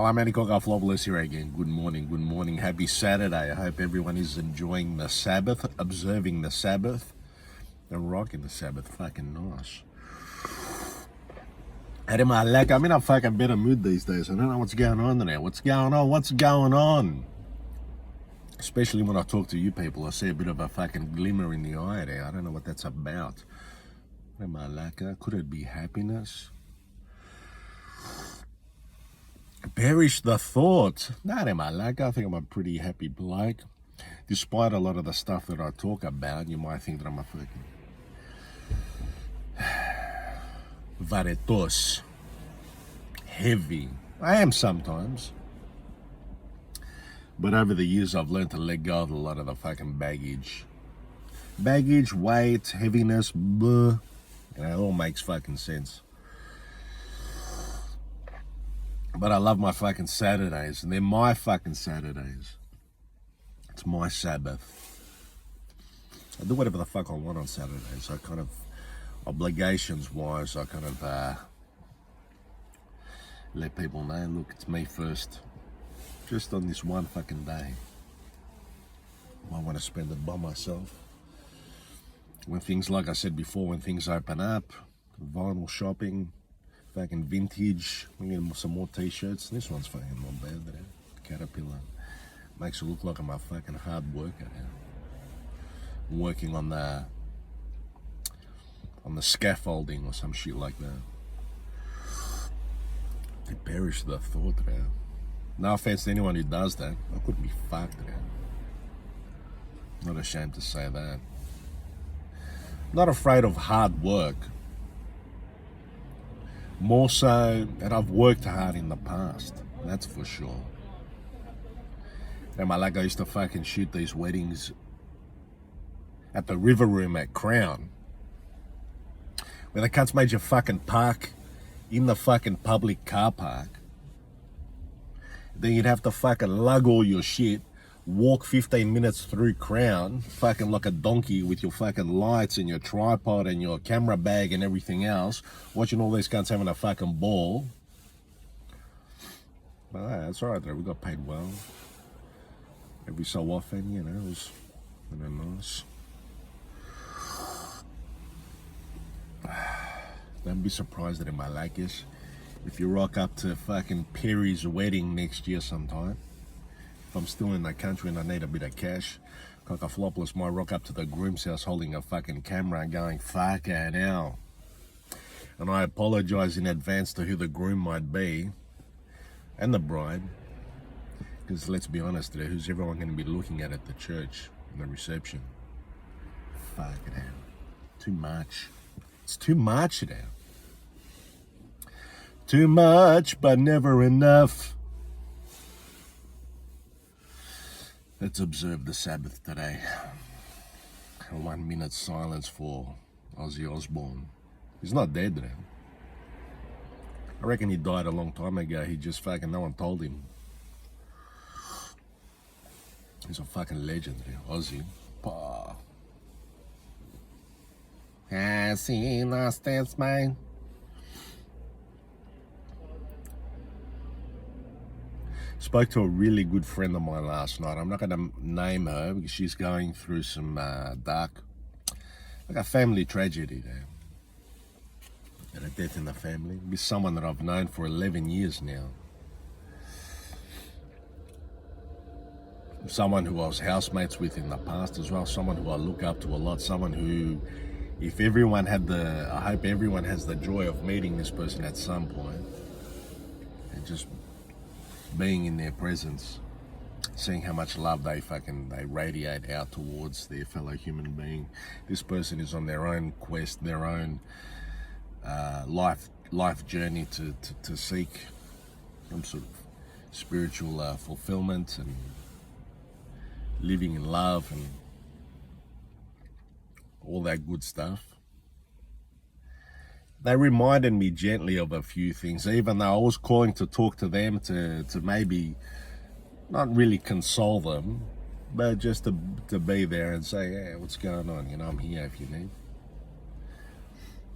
I'm Manny Cockaflopoulos here again. Good morning, happy Saturday. I hope everyone is enjoying the Sabbath, observing the Sabbath, and rocking the Sabbath. Fucking nice. I'm in a fucking better mood these days. I don't know what's going on there. What's going on? Especially when I talk to you people, I see a bit of a fucking glimmer in the eye there. I don't know what that's about. Could it be happiness? Perish the thought. I think I'm a pretty happy bloke. Despite a lot of the stuff that I talk about, you might think that I'm a fucking varetos, heavy. I am sometimes. But over the years, I've learned to let go of a lot of the fucking baggage. Baggage, weight, heaviness, blah. You know, it all makes fucking sense. But I love my fucking Saturdays, and they're my fucking Saturdays. It's my Sabbath. I do whatever the fuck I want on Saturdays. I kind of, obligations-wise, I kind of let people know, look, it's me first. Just on this one fucking day. I want to spend it by myself. When things, like I said before, when things open up, vinyl shopping, fucking vintage, we get some more t-shirts. This one's fucking not bad there. Caterpillar. Makes it look like I'm a fucking hard worker now. I'm working on the scaffolding or some shit like that. They perish the thought there. No offense to anyone who does that. I couldn't be fucked there. Not ashamed to say that. Not afraid of hard work. More so, and I've worked hard in the past, that's for sure. And I used to fucking shoot these weddings at the River Room at Crown, where the cunts made you fucking park in the fucking public car park. Then you'd have to fucking lug all your shit, walk 15 minutes through Crown, fucking like a donkey with your fucking lights and your tripod and your camera bag and everything else, watching all these cunts having a fucking ball. But hey, that's alright though, we got paid well. Every so often, you know, it was nice. Don't be surprised that in my is if you rock up to fucking Perry's wedding next year sometime. If I'm still in the country and I need a bit of cash, Cockaflopoulos might rock up to the groom's house holding a fucking camera and going, fuck it now. And I apologize in advance to who the groom might be and the bride. Because let's be honest today, who's everyone going to be looking at the church and the reception? Fuck it out. Too much. It's too much now. Too much, but never enough. Let's observe the Sabbath today. 1 minute silence for Ozzy Osbourne. He's not dead now. I reckon he died a long time ago. He just fucking, no one told him. He's a fucking legend, Ozzy. See, last dance, man. Spoke to a really good friend of mine last night. I'm not going to name her because she's going through some dark, like a family tragedy there. And a death in the family. With someone that I've known for 11 years now. Someone who I was housemates with in the past as well. Someone who I look up to a lot. Someone who, if everyone had I hope everyone has the joy of meeting this person at some point. And just being in their presence, seeing how much love they radiate out towards their fellow human being. This person is on their own quest, their own life journey to seek some sort of spiritual fulfillment and living in love and all that good stuff. They reminded me gently of a few things, even though I was calling to talk to them, to maybe not really console them, but just to be there and say, hey, what's going on? You know, I'm here if you need.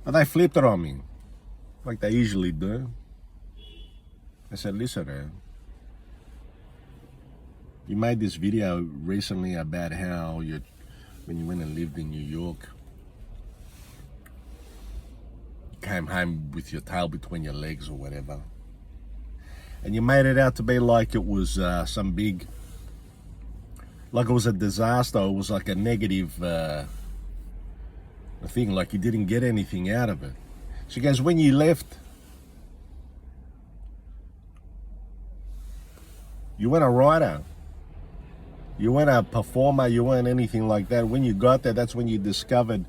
But they flipped it on me, like they usually do. I said, listen, You made this video recently about how when you went and lived in New York, you came home with your tail between your legs or whatever. And you made it out to be like it was some big, like it was a disaster. It was like a negative thing, like you didn't get anything out of it. She goes, when you left, you weren't a writer. You weren't a performer. You weren't anything like that. When you got there, that's when you discovered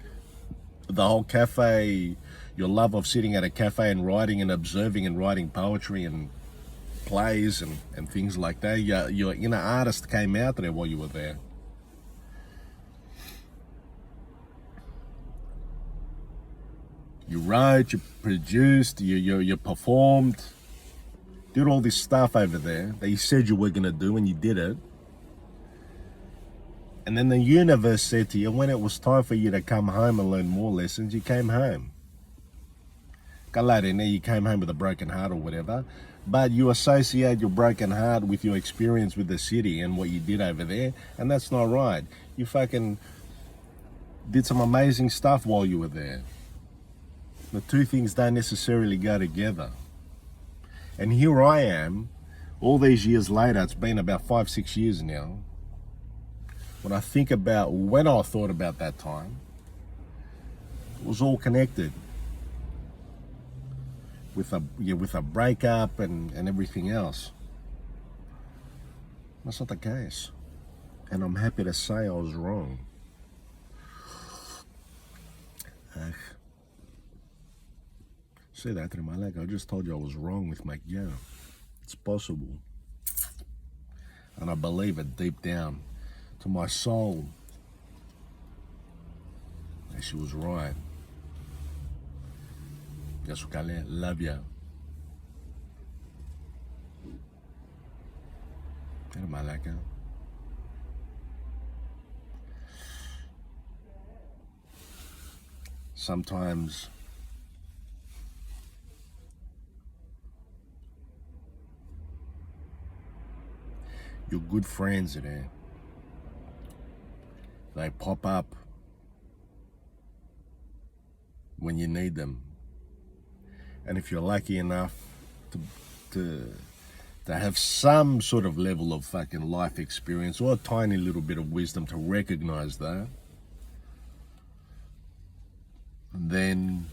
the whole cafe, your love of sitting at a cafe and writing and observing and writing poetry and plays and things like that. Your inner artist came out there while you were there. You wrote, you produced, you performed, did all this stuff over there that you said you were going to do, and you did it. And then the universe said to you, when it was time for you to come home and learn more lessons, you came home. You came home with a broken heart or whatever, but you associate your broken heart with your experience with the city and what you did over there, and that's not right. You fucking did some amazing stuff while you were there. The two things don't necessarily go together. And here I am, all these years later, it's been about 5-6 years now. When I think about when I thought about that time, it was all connected with a breakup and everything else. That's not the case, and I'm happy to say I was wrong. See that, Malek? I just told you I was wrong with my girl. It's possible, and I believe it deep down to my soul. And she was right. Yasukale, love ya. Malaka. Sometimes your good friends are there. They pop up when you need them. And if you're lucky enough to have some sort of level of fucking life experience or a tiny little bit of wisdom to recognize that, then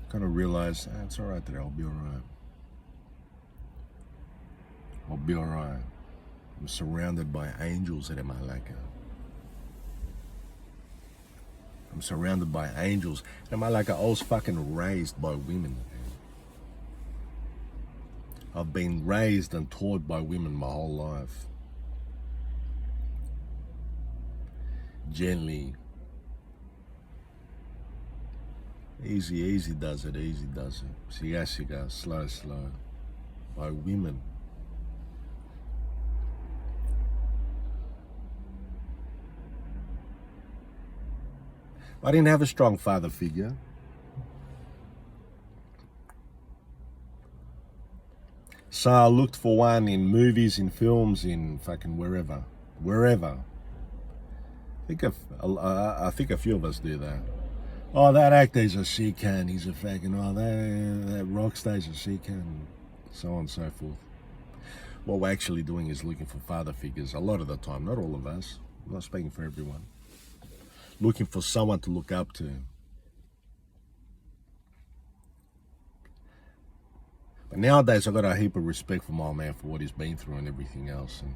kind of realize, it's all right today, I'll be all right. I'll be all right. I'm surrounded by angels at Malaka. I'm surrounded by angels. And Malaka, I was fucking raised by women. I've been raised and taught by women my whole life. Gently. Easy does it, easy does it. Siga, slow. By women. I didn't have a strong father figure. So I looked for one in movies, in films, in fucking wherever. I think a few of us do that. Oh, that actor's a she-can, he's a fucking, that rock star's a she-can, so on and so forth. What we're actually doing is looking for father figures a lot of the time, not all of us. I'm not speaking for everyone. Looking for someone to look up to. But nowadays, I've got a heap of respect for my man for what he's been through and everything else, and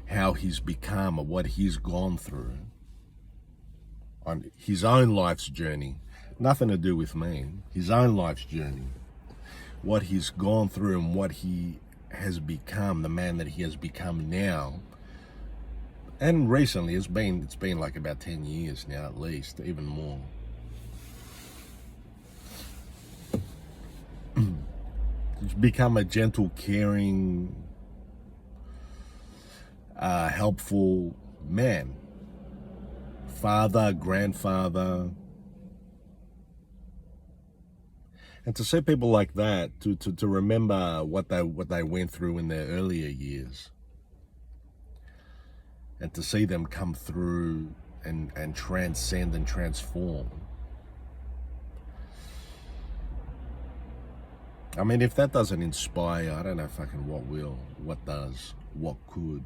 how he's become, or what he's gone through on his own life's journey. Nothing to do with me. His own life's journey. What he's gone through and what he has become, the man that he has become now. And recently, it's been like about 10 years now, at least, even more. He's become a gentle, caring, helpful man. Father, grandfather, And to see people like that, to remember what they went through in their earlier years, and to see them come through and transcend and transform. I mean, if that doesn't inspire, I don't know fucking what will, what does, what could.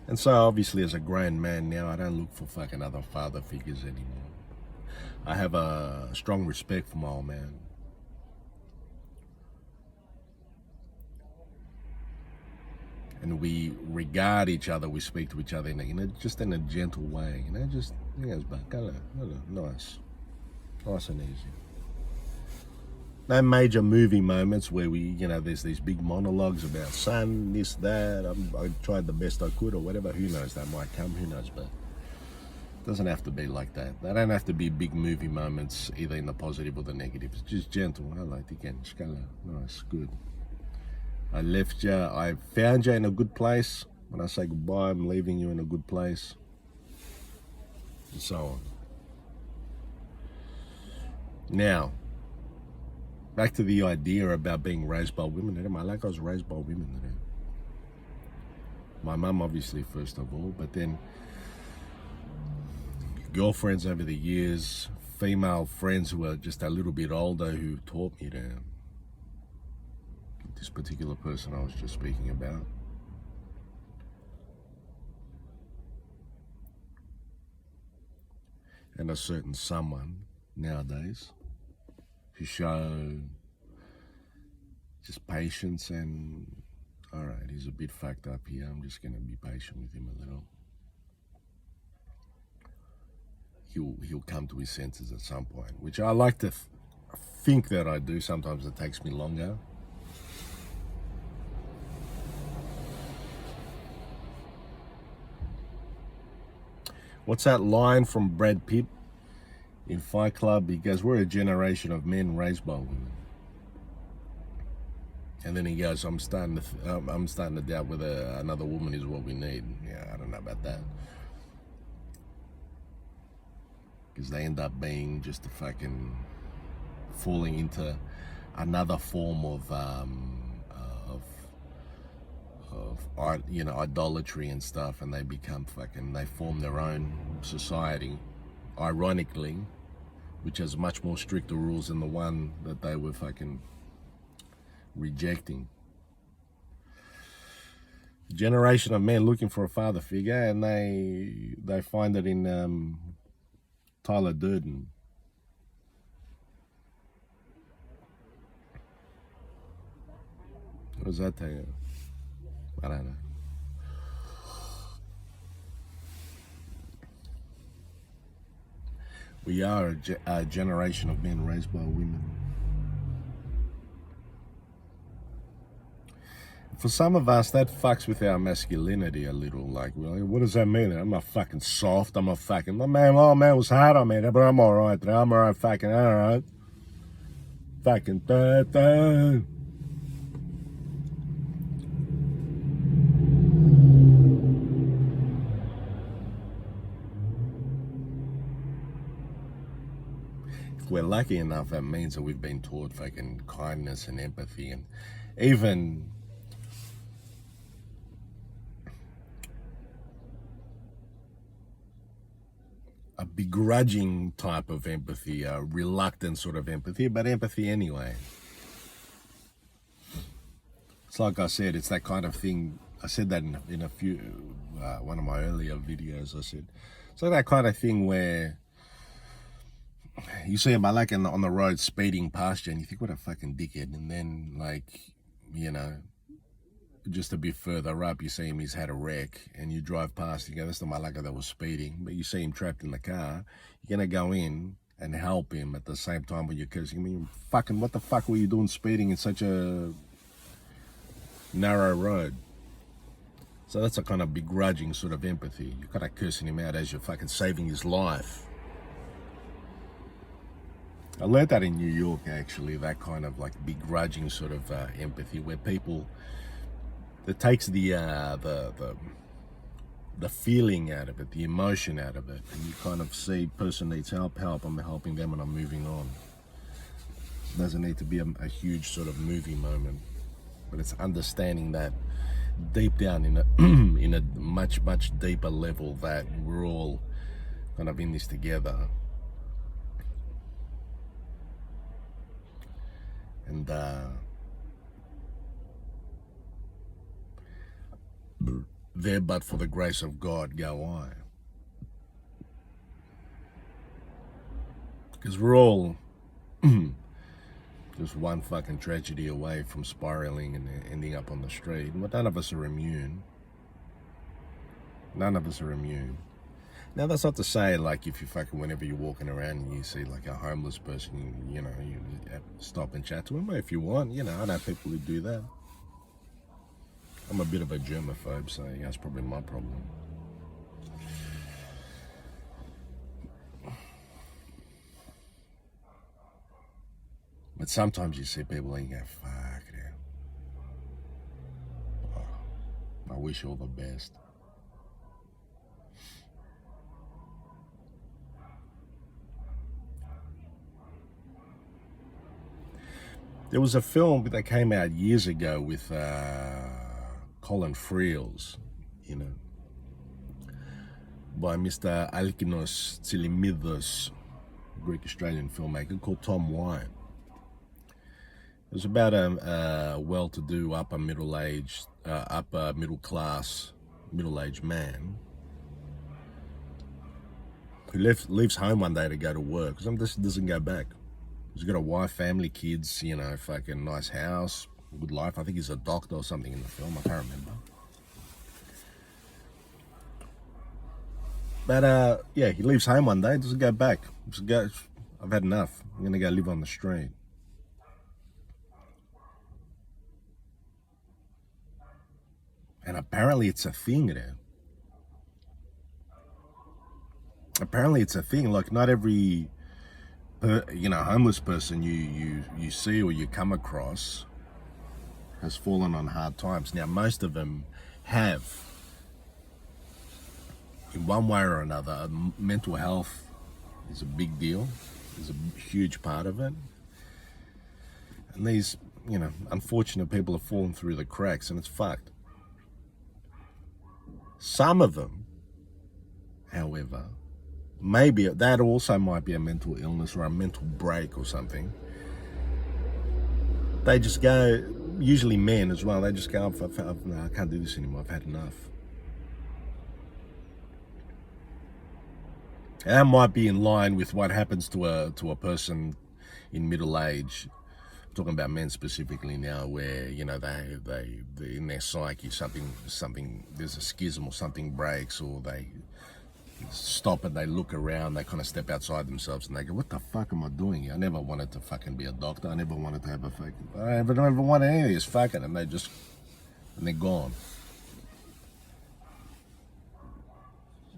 And so obviously as a grown man now, I don't look for fucking other father figures anymore. I have a strong respect for my old man. And we regard each other, we speak to each other in just in a gentle way, just, it's back, nice and easy. No major movie moments where we, there's these big monologues about son, this, that, I tried the best I could or whatever, who knows, that might come, who knows, but it doesn't have to be like that. They don't have to be big movie moments, either in the positive or the negative. It's just gentle. I like it again. Nice, good. I left you, I found you in a good place. When I say goodbye, I'm leaving you in a good place. And so on. Now, back to the idea about being raised by women. I was raised by women. My mum, obviously, first of all, but then girlfriends over the years, female friends who were just a little bit older who taught me to. This particular person I was just speaking about. And a certain someone nowadays who show just patience and, all right, he's a bit fucked up here, I'm just going to be patient with him a little. He'll come to his senses at some point, which I like to think that I do. Sometimes it takes me longer. What's that line from Brad Pitt in Fight Club? He goes, we're a generation of men raised by women. And then he goes, I'm starting to doubt whether another woman is what we need. Yeah, I don't know about that. Because they end up being just a fucking falling into another form of idolatry and stuff, and they become they form their own society, ironically, which has much more stricter rules than the one that they were fucking rejecting. Generation of men looking for a father figure, and they find it in Tyler Durden. What does that tell you? I don't know. We are a generation of men raised by women. For some of us, that fucks with our masculinity a little. Like, what does that mean? I'm not fucking soft. I'm not fucking. My man was hard on me, but I'm alright. I'm alright, fucking alright. Fucking da. We're lucky enough, that means that we've been taught fucking kindness and empathy, and even a begrudging type of empathy, a reluctant sort of empathy, but empathy anyway. It's like I said, it's that kind of thing. I said that in a few, one of my earlier videos. I said, it's like that kind of thing where you see him like on the road speeding past you, and you think, what a fucking dickhead. And then, just a bit further up, you see him, he's had a wreck, and you drive past, you go, that's the malaka that was speeding. But you see him trapped in the car, you're going to go in and help him at the same time when you're cursing. I mean, fucking, what the fuck were you doing speeding in such a narrow road? So that's a kind of begrudging sort of empathy. You're kind of cursing him out as you're fucking saving his life. I learned that in New York, actually, that kind of begrudging sort of empathy, where people that takes the feeling out of it, the emotion out of it, and you kind of see person needs help, I'm helping them and I'm moving on. It doesn't need to be a huge sort of movie moment, but it's understanding that deep down in a in a much deeper level that we're all kind of in this together, and there but for the grace of God go I, because we're all just one fucking tragedy away from spiraling and ending up on the street. But none of us are immune. None of us are immune. Now that's not to say like if you fucking, whenever you're walking around and you see like a homeless person, you know, you stop and chat to him if you want. You know, I know people who do that. I'm a bit of a germaphobe, so yeah, that's probably my problem. But sometimes you see people and you go, fuck it. Oh, I wish you all the best. There was a film that came out years ago with Colin Friels, you know, by Mr. Alkinos Tsilimidos, Greek-Australian filmmaker, called Tom White. It was about a well-to-do, upper middle-class, middle-aged man who leaves home one day to go to work. Because doesn't go back. He's got a wife, family, kids, you know, fucking nice house, good life. I think he's a doctor or something in the film. I can't remember. But yeah, he leaves home one day, doesn't go back. I've had enough. I'm gonna go live on the street. And apparently it's a thing there. Apparently it's a thing. Like not every, you know, homeless person you see or you come across has fallen on hard times. Now most of them have, in one way or another. Mental health is a big deal. Is a huge part of it. And these, you know, unfortunate people have fallen through the cracks, and it's fucked. Some of them, however, maybe that also might be a mental illness or a mental break or something. They just go, usually men as well, they just go, no, I can't do this anymore, I've had enough. And that might be in line with what happens to a person in middle age. I'm talking about men specifically now, where, you know, they in their psyche something there's a schism or something breaks, or they stop and they look around, they kind of step outside themselves and they go, what the fuck am I doing here? I never wanted to fucking be a doctor. I never wanted to have a fucking, I never wanted any of this fucking, and they're gone.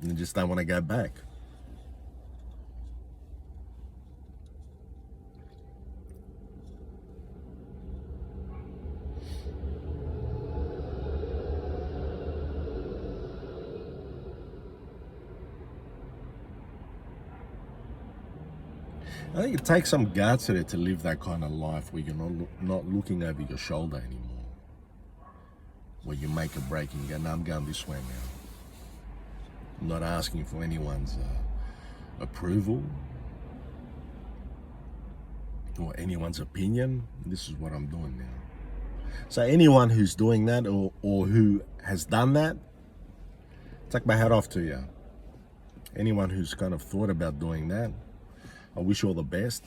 And they just don't want to go back. I think it takes some guts in it to live that kind of life where you're not looking over your shoulder anymore. Where you make a break and you go, no, I'm going this way now. I'm not asking for anyone's approval or anyone's opinion. This is what I'm doing now. So anyone who's doing that or who has done that, take my hat off to you. Anyone who's kind of thought about doing that, I wish you all the best.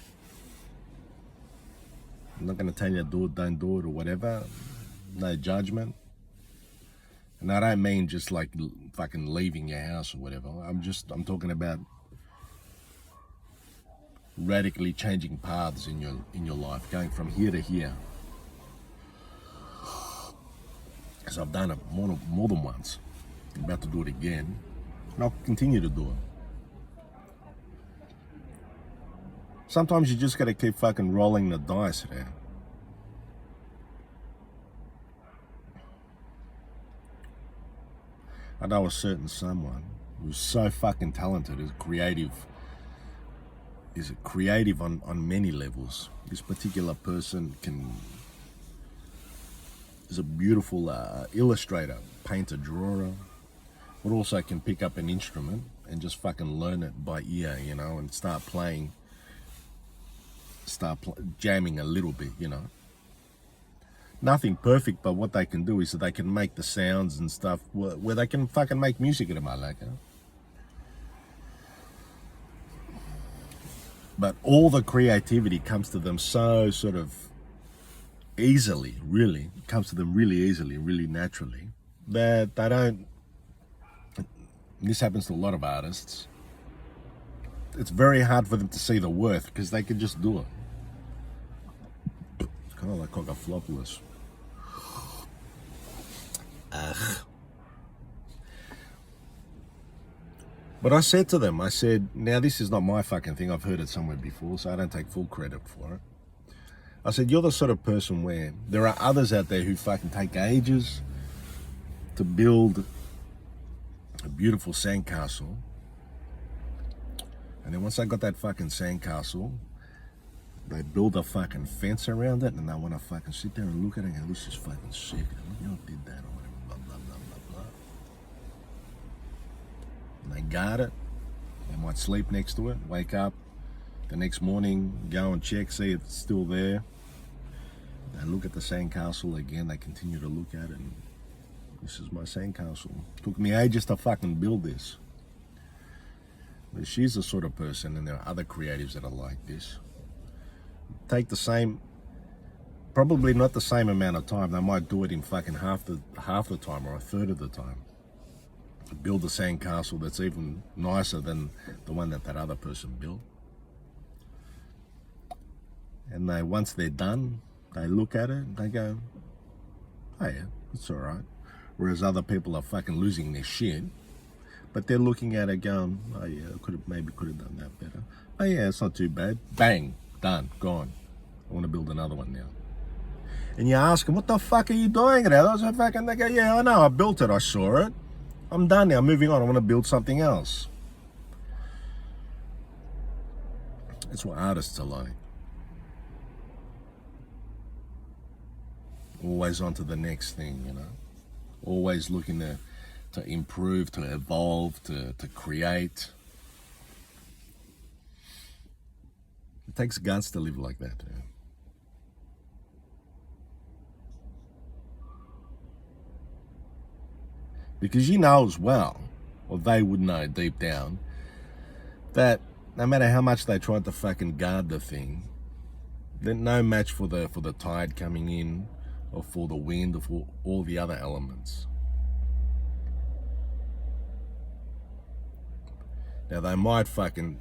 I'm not going to tell you do it, don't do it, or whatever. No judgment. And I don't mean just like fucking leaving your house or whatever. I'm talking about radically changing paths in your life, going from here to here. Because I've done it more than once. I'm about to do it again. And I'll continue to do it. Sometimes you just got to keep fucking rolling the dice there. I know a certain someone who's so fucking talented, is creative on many levels. This particular person is a beautiful illustrator, painter, drawer, but also can pick up an instrument and just fucking learn it by ear, you know, and start jamming a little bit, you know. Nothing perfect, but what they can do is that they can make the sounds and stuff where they can fucking make music in my like. But all the creativity comes to them so sort of easily, really. It comes to them really easily, really naturally, that they don't. This happens to a lot of artists. It's very hard for them to see the worth because they can just do it. It's kind of like Cockaflopoulos. But I said to them, I said, now this is not my fucking thing. I've heard it somewhere before, so I don't take full credit for it. I said, you're the sort of person where there are others out there who fucking take ages to build a beautiful sandcastle. And then once they got that fucking sandcastle, they build a fucking fence around it, and they want to fucking sit there and look at it and go, this is fucking sick. You know, did that or whatever, blah, blah, blah, blah, blah. And they guard it. They might sleep next to it, wake up the next morning, go and check, see if it's still there. They look at the sandcastle again. They continue to look at it. And this is my sandcastle. Took me ages to fucking build this. But she's the sort of person, and there are other creatives that are like this. Take the same, probably not the same amount of time. They might do it in fucking half the time or a third of the time. Build a sandcastle that's even nicer than the one that other person built. And once they're done, they look at it and they go, oh yeah, it's all right. Whereas other people are fucking losing their shit, but they're looking at it going, oh yeah, maybe could have done that better. Oh yeah, it's not too bad. Bang, done, gone. I want to build another one now. And you ask them, what the fuck are you doing there? They go, yeah, I know, I built it, I saw it. I'm done now, moving on, I want to build something else. That's what artists are like. Always on to the next thing, you know. Always looking to improve, to evolve, to create. It takes guts to live like that. Yeah. Because you know as well, or they would know deep down, that no matter how much they tried to fucking guard the thing, they're no match for the tide coming in, or for the wind, or for all the other elements. Now they might fucking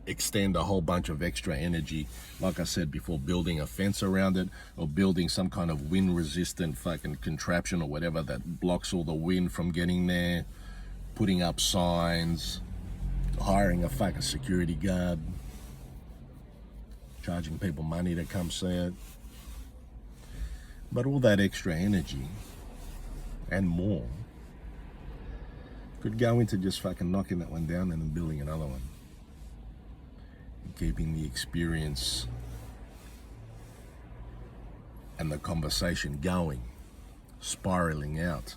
extend a whole bunch of extra energy, like I said before, building a fence around it, or building some kind of wind resistant fucking contraption or whatever that blocks all the wind from getting there, putting up signs, hiring a fucking security guard, charging people money to come see it. But all that extra energy and more could go into just fucking knocking that one down and then building another one. And keeping the experience and the conversation going, spiraling out.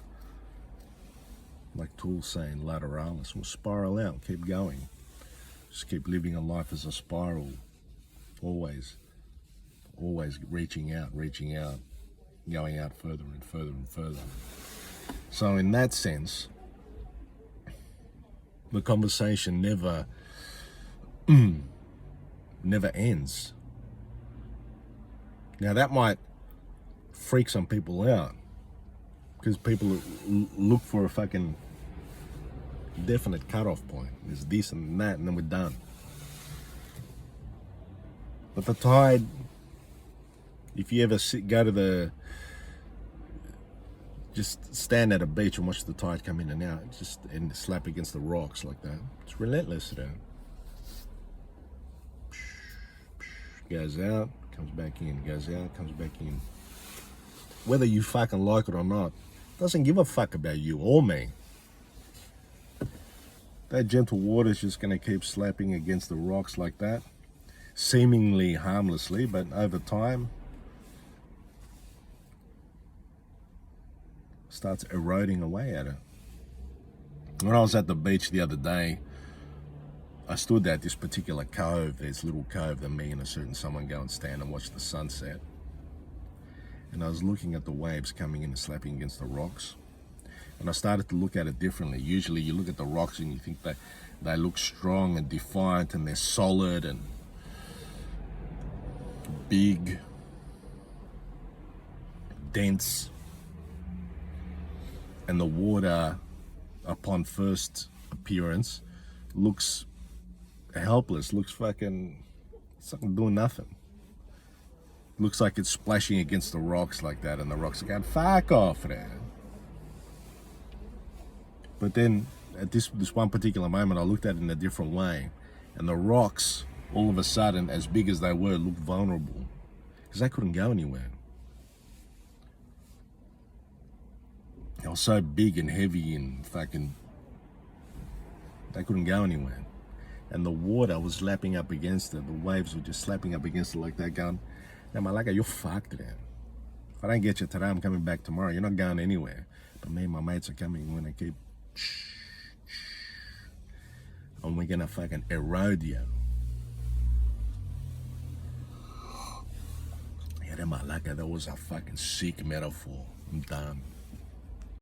Like Tool's saying, lateralis, will spiral out, keep going. Just keep living a life as a spiral. Always reaching out, going out further and further and further. So in that sense, the conversation never ends. Now that might freak some people out, because people look for a fucking definite cutoff point. There's this and that, and then we're done. But the tide, if you ever just stand at a beach and watch the tide come in and out, and slap against the rocks like that. It's relentless there. Goes out, comes back in, goes out, comes back in. Whether you fucking like it or not, doesn't give a fuck about you or me. That gentle water is just going to keep slapping against the rocks like that, seemingly harmlessly, but over time starts eroding away at it. When I was at the beach the other day, I stood at this particular cove. There's a little cove that me and a certain someone go and stand and watch the sunset. And I was looking at the waves coming in and slapping against the rocks. And I started to look at it differently. Usually you look at the rocks and you think that they look strong and defiant and they're solid and big, dense. And the water, upon first appearance, looks helpless, looks fucking, it's like doing nothing. Looks like it's splashing against the rocks like that, and the rocks are going, fuck off, man. But then, at this one particular moment, I looked at it in a different way, and the rocks, all of a sudden, as big as they were, looked vulnerable, because they couldn't go anywhere. They were so big and heavy and fucking, they couldn't go anywhere. And the water was lapping up against it. The waves were just slapping up against it like that, going, now, Malaka, you're fucked, man. If I don't get you today, I'm coming back tomorrow. You're not going anywhere. But me and my mates are coming when they keep, and we're gonna fucking erode you. Yeah, that Malaka, that was a fucking sick metaphor. I'm done.